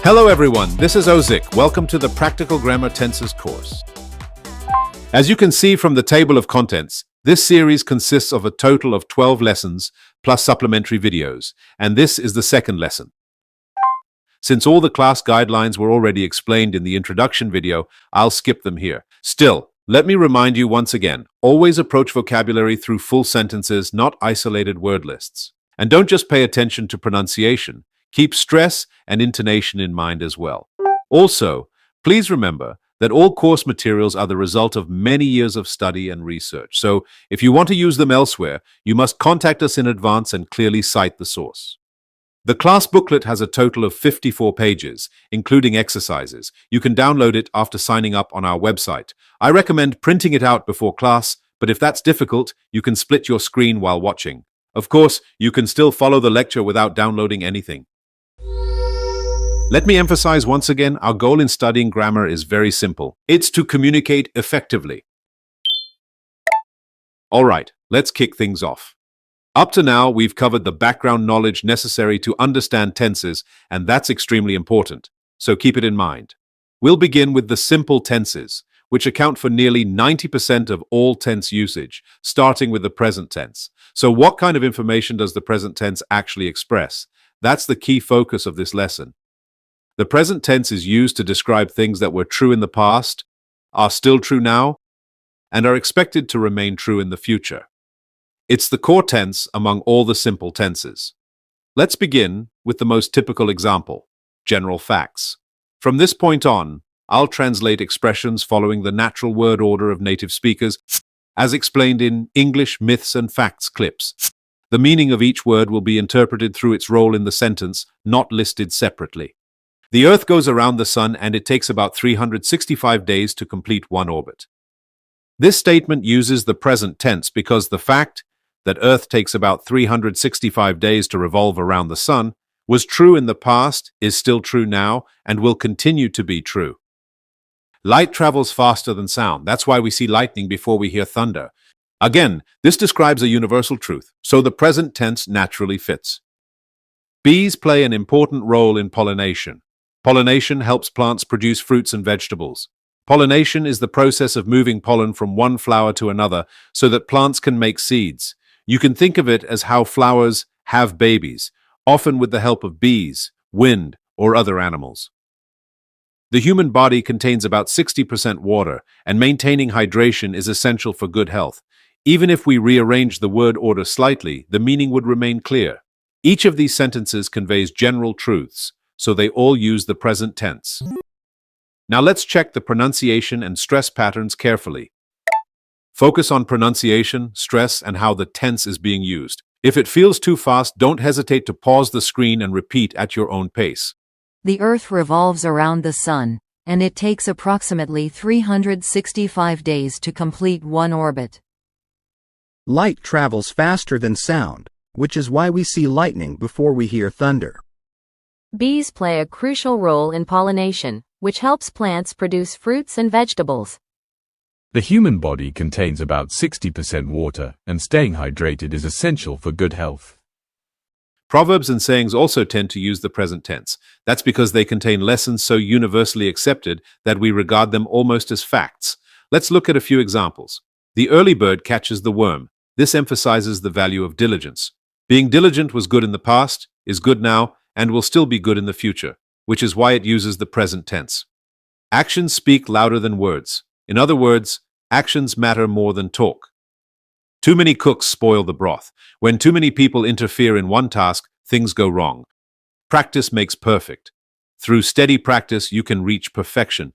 Hello everyone, this is Ozic. Welcome to the Practical Grammar Tenses course. As you can see from the table of contents, this series consists of a total of 12 lessons plus supplementary videos, and this is the second lesson. Since all the class guidelines were already explained in the introduction video, I'll skip them here. Still, let me remind you once again, always approach vocabulary through full sentences, not isolated word lists. And don't just pay attention to pronunciation. Keep stress and intonation in mind as well. Also, please remember that all course materials are the result of many years of study and research. So, if you want to use them elsewhere, you must contact us in advance and clearly cite the source. The class booklet has a total of 54 pages, including exercises. You can download it after signing up on our website. I recommend printing it out before class, but if that's difficult, you can split your screen while watching. Of course, you can still follow the lecture without downloading anything. Let me emphasize once again, our goal in studying grammar is very simple. It's to communicate effectively. All right, let's kick things off. Up to now, we've covered the background knowledge necessary to understand tenses, and that's extremely important, so keep it in mind. We'll begin with the simple tenses, which account for nearly 90% of all tense usage, starting with the present tense. So what kind of information does the present tense actually express? That's the key focus of this lesson. The present tense is used to describe things that were true in the past, are still true now, and are expected to remain true in the future. It's the core tense among all the simple tenses. Let's begin with the most typical example, general facts. From this point on, I'll translate expressions following the natural word order of native speakers, as explained in English Myths and Facts clips. The meaning of each word will be interpreted through its role in the sentence, not listed separately. The Earth goes around the Sun and it takes about 365 days to complete one orbit. This statement uses the present tense because the fact that Earth takes about 365 days to revolve around the Sun was true in the past, is still true now, and will continue to be true. Light travels faster than sound. That's why we see lightning before we hear thunder. Again, this describes a universal truth, so the present tense naturally fits. Bees play an important role in pollination. Pollination helps plants produce fruits and vegetables. Pollination is the process of moving pollen from one flower to another so that plants can make seeds. You can think of it as how flowers have babies, often with the help of bees, wind, or other animals. The human body contains about 60% water, and maintaining hydration is essential for good health. Even if we rearrange the word order slightly, the meaning would remain clear. Each of these sentences conveys general truths, so they all use the present tense. Now let's check the pronunciation and stress patterns carefully. Focus on pronunciation, stress, and how the tense is being used. If it feels too fast, don't hesitate to pause the screen and repeat at your own pace. The Earth revolves around the Sun, and it takes approximately 365 days to complete one orbit. Light travels faster than sound, which is why we see lightning before we hear thunder. Bees play a crucial role in pollination, which helps plants produce fruits and vegetables. The human body contains about 60% water, and staying hydrated is essential for good health. Proverbs and sayings also tend to use the present tense. That's because they contain lessons so universally accepted that we regard them almost as facts. Let's look at a few examples. The early bird catches the worm. This emphasizes the value of diligence. Being diligent was good in the past, is good now, and will still be good in the future, which is why it uses the present tense. Actions speak louder than words. In other words, actions matter more than talk. Too many cooks spoil the broth. When too many people interfere in one task, things go wrong. Practice makes perfect. Through steady practice, you can reach perfection.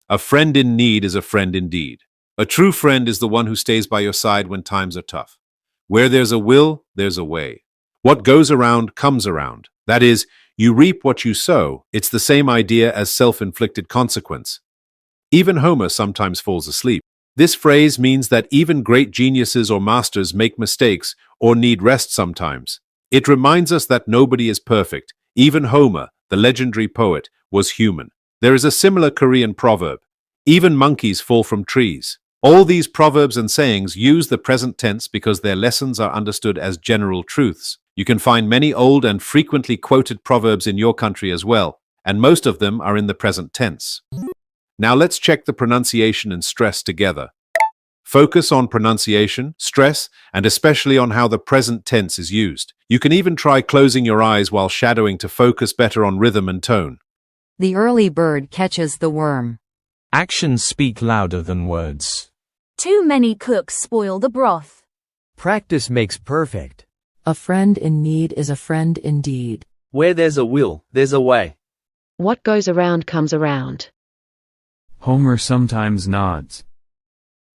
A friend in need is a friend indeed. A true friend is the one who stays by your side when times are tough. Where there's a will, there's a way. What goes around comes around. That is, you reap what you sow. It's the same idea as self-inflicted consequence. Even Homer sometimes falls asleep. This phrase means that even great geniuses or masters make mistakes or need rest sometimes. It reminds us that nobody is perfect. Even Homer, the legendary poet, was human. There is a similar Korean proverb, even monkeys fall from trees. All these proverbs and sayings use the present tense because their lessons are understood as general truths. You can find many old and frequently quoted proverbs in your country as well. and most of them are in the present tense. Now let's check the pronunciation and stress together. Focus on pronunciation, stress, and especially on how the present tense is used. You can even try closing your eyes while shadowing to focus better on rhythm and tone. The early bird catches the worm. Actions speak louder than words. Too many cooks spoil the broth. Practice makes perfect. A friend in need is a friend indeed. Where there's a will, there's a way. What goes around comes around. Homer sometimes nods.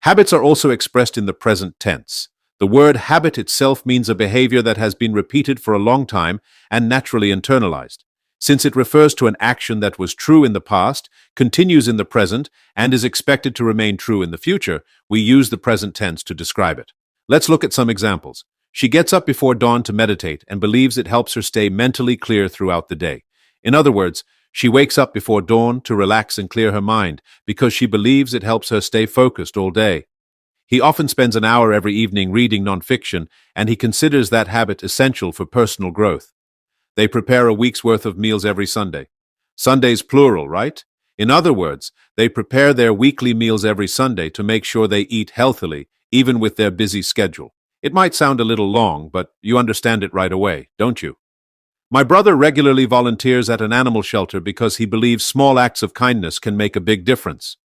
Habits are also expressed in the present tense. The word habit itself means a behavior that has been repeated for a long time and naturally internalized. Since it refers to an action that was true in the past, continues in the present, and is expected to remain true in the future, we use the present tense to describe it. Let's look at some examples. She gets up before dawn to meditate and believes it helps her stay mentally clear throughout the day. In other words, she wakes up before dawn to relax and clear her mind because she believes it helps her stay focused all day. He often spends an hour every evening reading nonfiction, and he considers that habit essential for personal growth. They prepare a week's worth of meals every Sunday. Sunday's plural, right? In other words, they prepare their weekly meals every Sunday to make sure they eat healthily, even with their busy schedule. It might sound a little long, but you understand it right away, don't you? My brother regularly volunteers at an animal shelter because he believes small acts of kindness can make a big difference.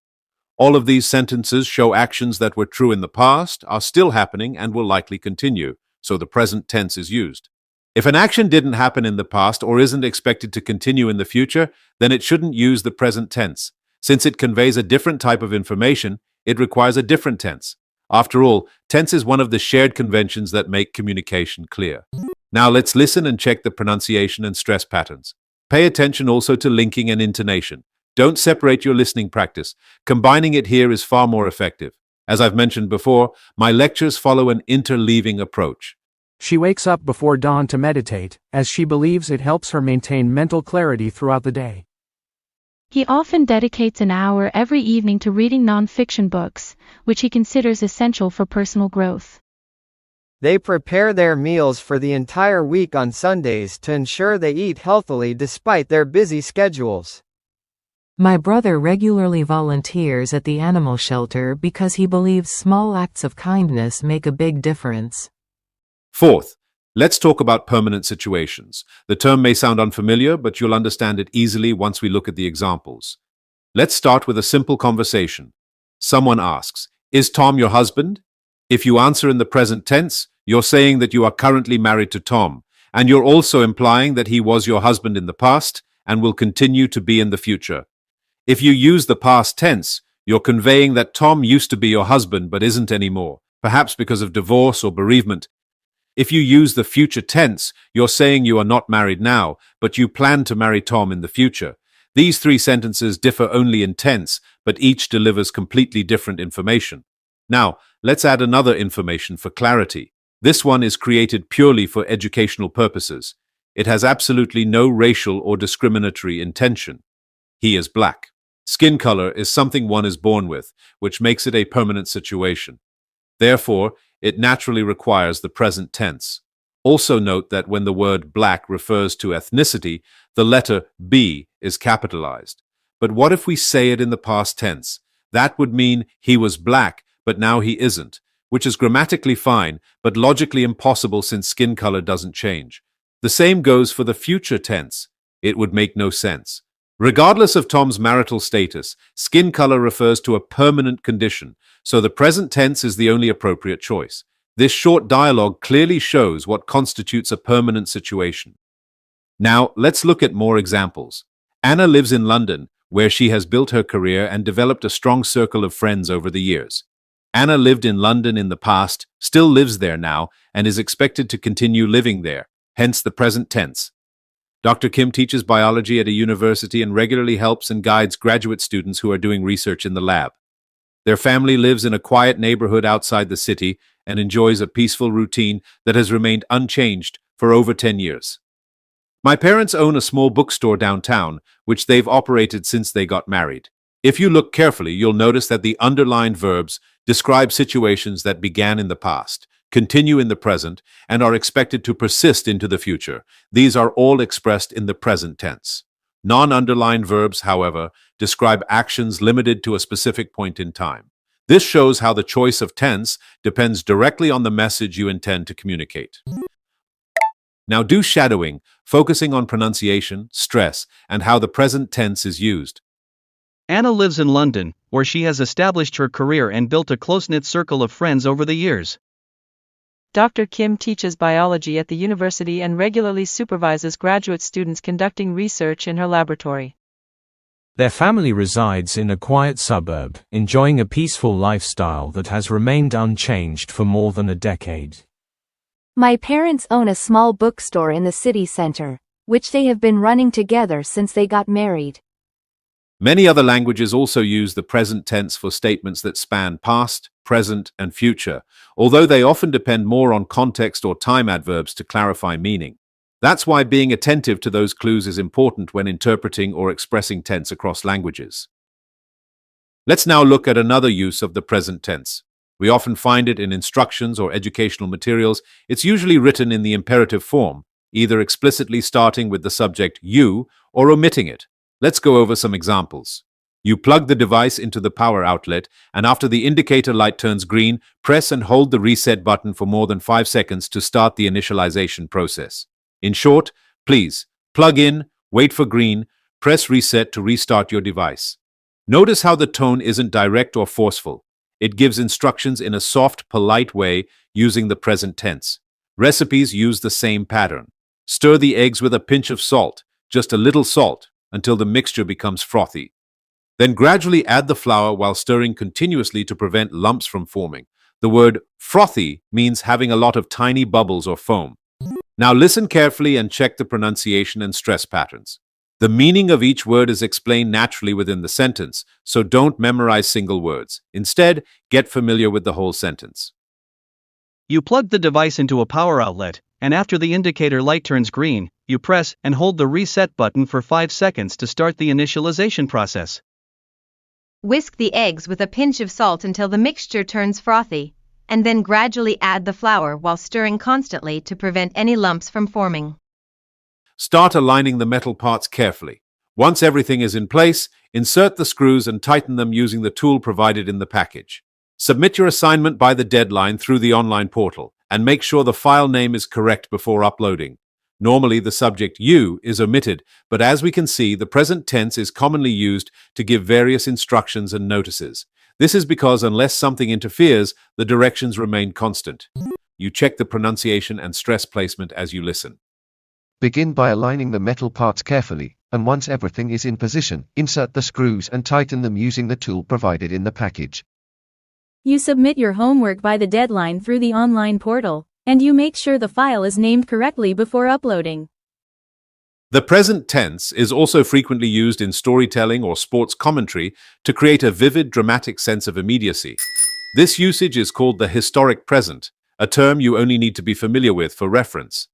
All of these sentences show actions that were true in the past, are still happening, and will likely continue, so the present tense is used. If an action didn't happen in the past or isn't expected to continue in the future, then it shouldn't use the present tense. Since it conveys a different type of information, it requires a different tense. After all, tense is one of the shared conventions that make communication clear. Now let's listen and check the pronunciation and stress patterns. Pay attention also to linking and intonation. Don't separate your listening practice. Combining it here is far more effective. As I've mentioned before, my lectures follow an interleaving approach. She wakes up before dawn to meditate, as she believes it helps her maintain mental clarity throughout the day. He often dedicates an hour every evening to reading non-fiction books, which he considers essential for personal growth. They prepare their meals for the entire week on Sundays to ensure they eat healthily despite their busy schedules. My brother regularly volunteers at the animal shelter because he believes small acts of kindness make a big difference. Fourth, let's talk about permanent situations. The term may sound unfamiliar, but you'll understand it easily once we look at the examples. Let's start with a simple conversation. Someone asks, "Is Tom your husband?" If you answer in the present tense, you're saying that you are currently married to Tom, and you're also implying that he was your husband in the past and will continue to be in the future. If you use the past tense, you're conveying that Tom used to be your husband but isn't anymore, perhaps because of divorce or bereavement. If you use the future tense, you're saying you are not married now, but you plan to marry Tom in the future. These three sentences differ only in tense, but each delivers completely different information. Now, let's add another information for clarity. This one is created purely for educational purposes. It has absolutely no racial or discriminatory intention. He is black. Skin color is something one is born with, which makes it a permanent situation. Therefore, it naturally requires the present tense. Also note that when the word black refers to ethnicity, the letter B is capitalized. But what if we say it in the past tense? That would mean he was black, but now he isn't, which is grammatically fine, but logically impossible since skin color doesn't change. The same goes for the future tense. It would make no sense. Regardless of Tom's marital status, skin color refers to a permanent condition, so the present tense is the only appropriate choice. This short dialogue clearly shows what constitutes a permanent situation. Now, let's look at more examples. Anna lives in London, where she has built her career and developed a strong circle of friends over the years. Anna lived in London in the past, still lives there now, and is expected to continue living there, hence the present tense. Dr. Kim teaches biology at a university and regularly helps and guides graduate students who are doing research in the lab. Their family lives in a quiet neighborhood outside the city and enjoys a peaceful routine that has remained unchanged for over 10 years. My parents own a small bookstore downtown, which they've operated since they got married. If you look carefully, you'll notice that the underlined verbs describe situations that began in the past, continue in the present, and are expected to persist into the future. These are all expressed in the present tense. Non-underlined verbs, however, describe actions limited to a specific point in time. This shows how the choice of tense depends directly on the message you intend to communicate. Now do shadowing, focusing on pronunciation, stress, and how the present tense is used. Anna lives in London, where she has established her career and built a close-knit circle of friends over the years. Dr. Kim teaches biology at the university and regularly supervises graduate students conducting research in her laboratory. Their family resides in a quiet suburb, enjoying a peaceful lifestyle that has remained unchanged for more than a decade. My parents own a small bookstore in the city center, which they have been running together since they got married. Many other languages also use the present tense for statements that span past, present, and future, although they often depend more on context or time adverbs to clarify meaning. That's why being attentive to those clues is important when interpreting or expressing tense across languages. Let's now look at another use of the present tense. We often find it in instructions or educational materials. It's usually written in the imperative form, either explicitly starting with the subject you or omitting it. Let's go over some examples. You plug the device into the power outlet, and after the indicator light turns green, press and hold the reset button for more than 5 seconds to start the initialization process. In short, please, plug in, wait for green, press reset to restart your device. Notice how the tone isn't direct or forceful. It gives instructions in a soft, polite way using the present tense. Recipes use the same pattern. Stir the eggs with a pinch of salt, just a little salt, until the mixture becomes frothy. Then gradually add the flour while stirring continuously to prevent lumps from forming. The word frothy means having a lot of tiny bubbles or foam. Now listen carefully and check the pronunciation and stress patterns. The meaning of each word is explained naturally within the sentence, so don't memorize single words. Instead, get familiar with the whole sentence. You plug the device into a power outlet, and after the indicator light turns green, you press and hold the reset button for 5 seconds to start the initialization process. Whisk the eggs with a pinch of salt until the mixture turns frothy, and then gradually add the flour while stirring constantly to prevent any lumps from forming. Start aligning the metal parts carefully. Once everything is in place, insert the screws and tighten them using the tool provided in the package. Submit your assignment by the deadline through the online portal, and make sure the file name is correct before uploading. Normally, the subject you is omitted, but as we can see, the present tense is commonly used to give various instructions and notices. This is because unless something interferes, the directions remain constant. You check the pronunciation and stress placement as you listen. Begin by aligning the metal parts carefully, and once everything is in position, insert the screws and tighten them using the tool provided in the package. You submit your homework by the deadline through the online portal, and you make sure the file is named correctly before uploading. The present tense is also frequently used in storytelling or sports commentary to create a vivid, dramatic sense of immediacy. This usage is called the historic present, a term you only need to be familiar with for reference.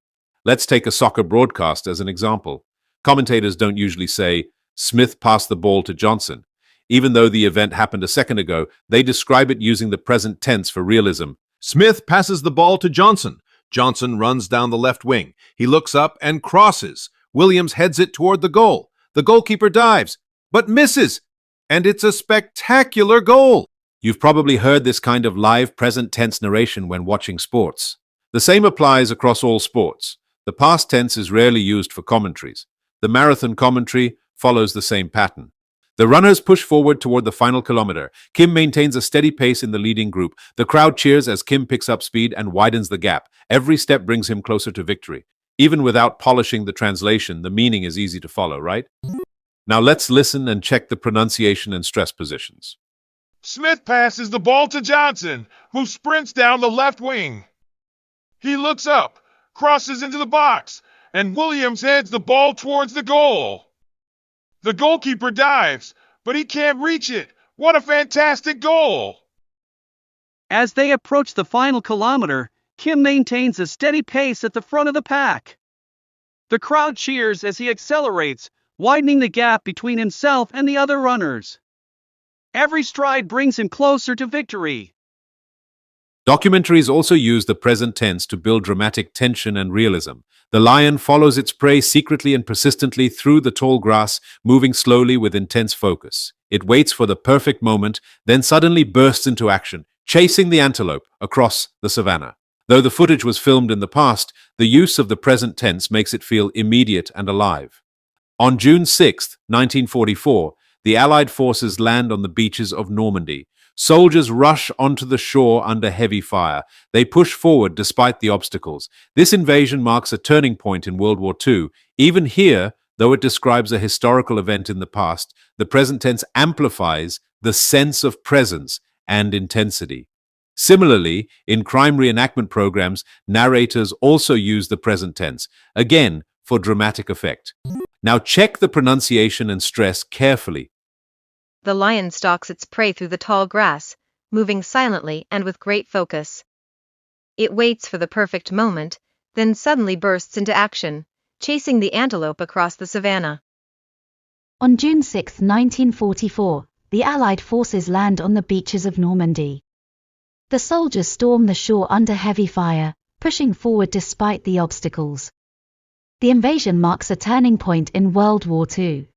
Let's take a soccer broadcast as an example. Commentators don't usually say, "Smith passed the ball to Johnson." Even though the event happened a second ago, they describe it using the present tense for realism. Smith passes the ball to Johnson. Johnson runs down the left wing. He looks up and crosses. Williams heads it toward the goal. The goalkeeper dives, but misses. And it's a spectacular goal. You've probably heard this kind of live present tense narration when watching sports. The same applies across all sports. The past tense is rarely used for commentaries. The marathon commentary follows the same pattern. The runners push forward toward the final kilometer. Kim maintains a steady pace in the leading group. The crowd cheers as Kim picks up speed and widens the gap. Every step brings him closer to victory. Even without polishing the translation, the meaning is easy to follow, right? Now let's listen and check the pronunciation and stress positions. Smith passes the ball to Johnson, who sprints down the left wing. He looks up, crosses into the box, and Williams heads the ball towards the goal. The goalkeeper dives, but he can't reach it. What a fantastic goal! As they approach the final kilometer, Kim maintains a steady pace at the front of the pack. The crowd cheers as he accelerates, widening the gap between himself and the other runners. Every stride brings him closer to victory. Documentaries also use the present tense to build dramatic tension and realism. The lion follows its prey secretly and persistently through the tall grass, moving slowly with intense focus. It waits for the perfect moment, then suddenly bursts into action, chasing the antelope across the savannah. Though the footage was filmed in the past, the use of the present tense makes it feel immediate and alive. On June 6, 1944, the Allied forces land on the beaches of Normandy. Soldiers rush onto the shore under heavy fire. They push forward despite the obstacles. This invasion marks a turning point in World War II. Even here, though it describes a historical event in the past, the present tense amplifies the sense of presence and intensity. Similarly, in crime reenactment programs, narrators also use the present tense, again for dramatic effect. Now check the pronunciation and stress carefully. The lion stalks its prey through the tall grass, moving silently and with great focus. It waits for the perfect moment, then suddenly bursts into action, chasing the antelope across the savannah. On June 6, 1944, the Allied forces land on the beaches of Normandy. The soldiers storm the shore under heavy fire, pushing forward despite the obstacles. The invasion marks a turning point in World War II.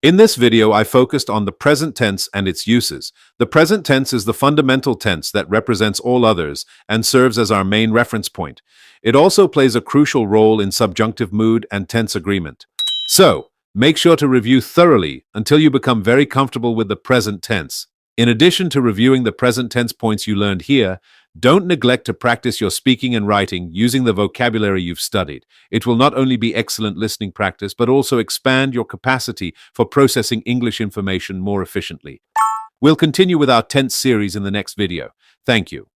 In this video, I focused on the present tense and its uses. The present tense is the fundamental tense that represents all others and serves as our main reference point. It also plays a crucial role in subjunctive mood and tense agreement. So, make sure to review thoroughly until you become very comfortable with the present tense. In addition to reviewing the present tense points you learned here, don't neglect to practice your speaking and writing using the vocabulary you've studied. It will not only be excellent listening practice, but also expand your capacity for processing English information more efficiently. We'll continue with our tense series in the next video. Thank you.